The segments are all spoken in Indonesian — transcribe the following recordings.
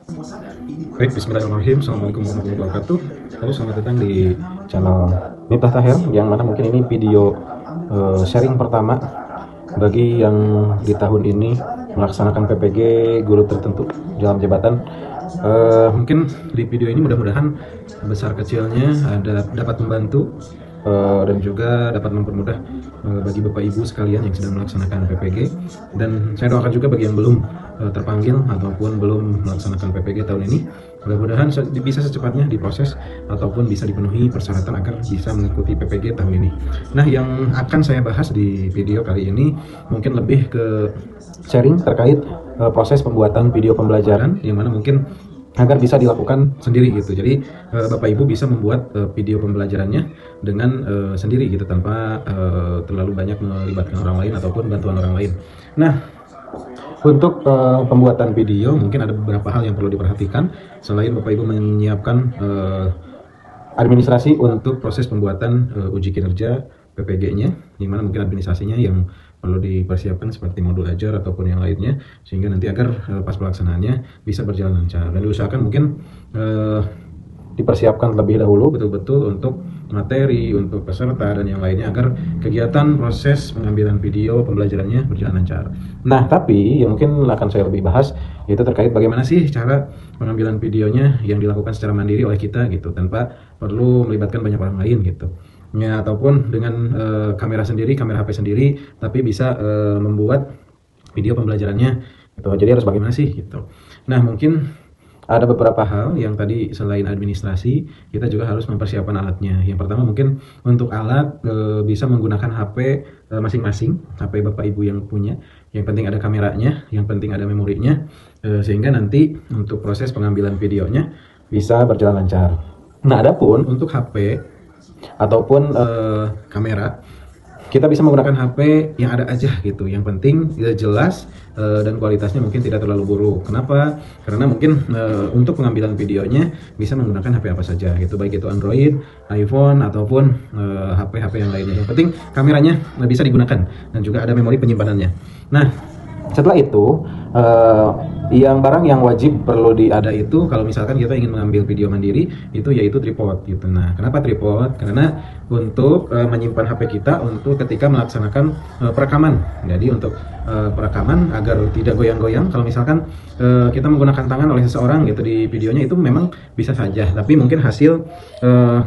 Baik, bismillahirrahmanirrahim. Assalamualaikum warahmatullahi wabarakatuh. Halo, selamat datang di channel Miftah Tahir, yang mana mungkin ini video sharing pertama bagi yang di tahun ini melaksanakan PPG guru tertentu dalam jabatan. Mungkin di video ini mudah-mudahan besar kecilnya dapat membantu dan juga dapat mempermudah bagi Bapak Ibu sekalian yang sedang melaksanakan PPG. Dan saya doakan juga bagi yang belum terpanggil ataupun belum melaksanakan PPG tahun ini, mudah-mudahan bisa secepatnya diproses ataupun bisa dipenuhi persyaratan agar bisa mengikuti PPG tahun ini. Nah, yang akan saya bahas di video kali ini mungkin lebih ke sharing terkait proses pembuatan video pembelajaran, yang mana mungkin agar bisa dilakukan sendiri gitu. Jadi Bapak Ibu bisa membuat video pembelajarannya dengan sendiri gitu, tanpa terlalu banyak melibatkan orang lain ataupun bantuan orang lain. Nah, untuk pembuatan video mungkin ada beberapa hal yang perlu diperhatikan selain Bapak Ibu menyiapkan administrasi untuk proses pembuatan uji kinerja PPG-nya, di mana mungkin administrasinya yang perlu dipersiapkan seperti modul ajar ataupun yang lainnya, sehingga nanti agar pas pelaksanaannya bisa berjalan lancar. Dan diusahakan mungkin dipersiapkan terlebih dahulu betul-betul untuk materi, untuk peserta dan yang lainnya, agar kegiatan proses pengambilan video pembelajarannya berjalan lancar. Nah, tapi yang mungkin akan saya lebih bahas itu terkait bagaimana sih cara pengambilan videonya yang dilakukan secara mandiri oleh kita gitu, tanpa perlu melibatkan banyak orang lain gitu. Ya, ataupun dengan kamera sendiri, kamera HP sendiri, tapi bisa membuat video pembelajarannya gitu. Jadi harus bagaimana sih gitu. Nah, mungkin ada beberapa hal yang tadi selain administrasi, kita juga harus mempersiapkan alatnya. Yang pertama mungkin untuk alat bisa menggunakan HP masing-masing, HP Bapak Ibu yang punya. Yang penting ada kameranya, yang penting ada memorinya, sehingga nanti untuk proses pengambilan videonya bisa berjalan lancar. Nah, adapun untuk HP ataupun kamera, kita bisa menggunakan HP yang ada aja gitu. Yang penting jelas dan kualitasnya mungkin tidak terlalu buruk. Kenapa? Karena mungkin untuk pengambilan videonya bisa menggunakan HP apa saja gitu, baik itu Android, iPhone ataupun HP-HP yang lainnya. Yang penting kameranya bisa digunakan dan juga ada memori penyimpanannya. Nah, setelah itu yang barang yang wajib perlu ada itu, kalau misalkan kita ingin mengambil video mandiri, itu yaitu tripod gitu. Nah, kenapa tripod? Karena untuk menyimpan HP kita untuk ketika melaksanakan perekaman. Jadi untuk perekaman agar tidak goyang-goyang, kalau misalkan kita menggunakan tangan oleh seseorang gitu di videonya, itu memang bisa saja, tapi mungkin hasil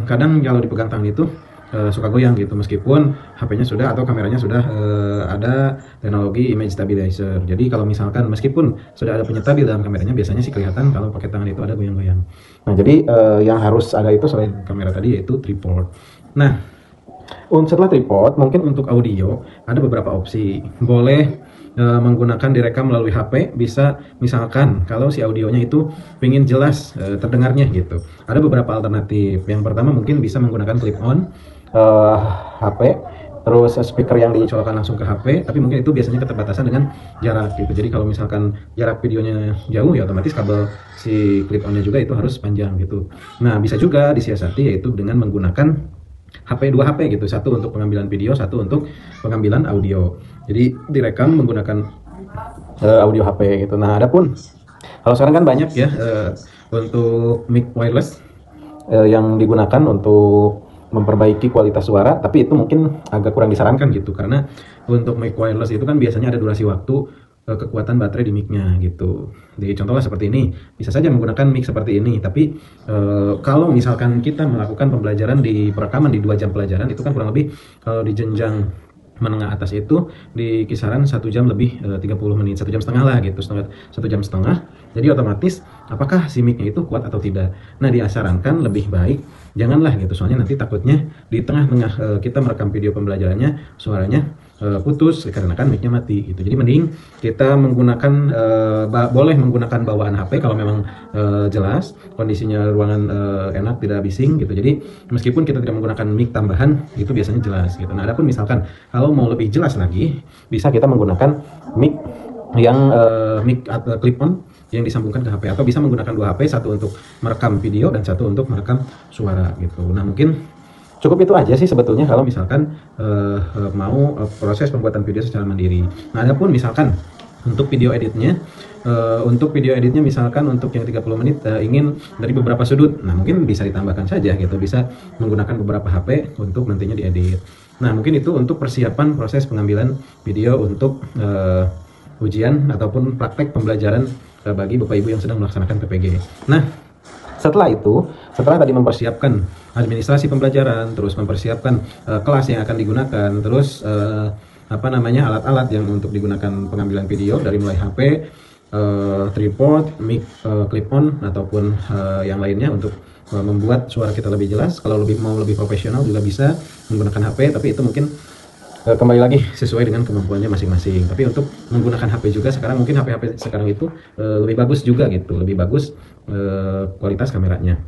kadang kalau dipegang tangan itu suka goyang gitu, meskipun HP-nya sudah atau kameranya sudah ada teknologi image stabilizer. Jadi kalau misalkan meskipun sudah ada penyestabil dalam kameranya, biasanya sih kelihatan kalau pakai tangan itu ada goyang-goyang. Nah, jadi yang harus ada itu selain kamera tadi yaitu tripod. Nah, setelah tripod, mungkin untuk audio ada beberapa opsi. Boleh menggunakan direkam melalui HP, bisa misalkan kalau si audionya itu pengen jelas terdengarnya gitu. Ada beberapa alternatif. Yang pertama mungkin bisa menggunakan clip on HP, terus speaker yang dicolokkan langsung ke HP, tapi mungkin itu biasanya keterbatasan dengan jarak gitu. Jadi kalau misalkan jarak videonya jauh, ya otomatis kabel si clip onnya juga itu harus panjang gitu. Nah, bisa juga disiasati yaitu dengan menggunakan HP, 2 HP gitu, satu untuk pengambilan video, satu untuk pengambilan audio. Jadi direkam menggunakan audio HP gitu. Nah, adapun kalau sekarang kan banyak ya untuk mic wireless yang digunakan untuk memperbaiki kualitas suara, tapi itu mungkin agak kurang disarankan gitu, karena untuk mic wireless itu kan biasanya ada durasi waktu kekuatan baterai di mic-nya gitu. Jadi contohnya seperti ini, bisa saja menggunakan mic seperti ini, tapi kalau misalkan kita melakukan pembelajaran di perekaman di 2 jam pelajaran, itu kan kurang lebih kalau di jenjang menengah atas itu di kisaran 1 jam lebih 30 menit, 1 jam setengah lah gitu, 1 jam setengah. Jadi otomatis apakah si mic-nya itu kuat atau tidak. Nah, disarankan lebih baik janganlah gitu, soalnya nanti takutnya di tengah-tengah kita merekam video pembelajarannya suaranya putus karena kan mic-nya mati gitu. Jadi mending kita menggunakan boleh menggunakan bawaan HP kalau memang jelas kondisinya ruangan enak, tidak bising gitu. Jadi meskipun kita tidak menggunakan mic tambahan, itu biasanya jelas gitu. Nah, adapun misalkan kalau mau lebih jelas lagi, bisa kita menggunakan mic yang mic clip on yang disambungkan ke HP, atau bisa menggunakan 2 HP, satu untuk merekam video dan satu untuk merekam suara gitu. Nah, mungkin cukup itu aja sih sebetulnya kalau misalkan mau proses pembuatan video secara mandiri. Nah, adapun misalkan Untuk video editnya misalkan untuk yang 30 menit ingin dari beberapa sudut, nah mungkin bisa ditambahkan saja gitu, bisa menggunakan beberapa HP untuk nantinya diedit. Nah mungkin itu untuk persiapan proses pengambilan video untuk ujian ataupun praktek pembelajaran bagi Bapak Ibu yang sedang melaksanakan PPG. Nah setelah itu, setelah tadi mempersiapkan administrasi pembelajaran, terus mempersiapkan kelas yang akan digunakan, terus alat-alat yang untuk digunakan pengambilan video dari mulai HP, tripod, mic, clip on ataupun yang lainnya untuk membuat suara kita lebih jelas. Kalau mau lebih profesional juga bisa menggunakan HP, tapi itu mungkin kembali lagi sesuai dengan kemampuannya masing-masing. Tapi untuk menggunakan HP juga sekarang mungkin HP sekarang itu lebih bagus juga gitu, lebih bagus kualitas kameranya.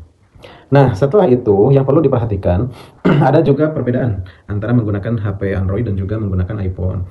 Nah, setelah itu yang perlu diperhatikan ada juga perbedaan antara menggunakan HP Android dan juga menggunakan iPhone.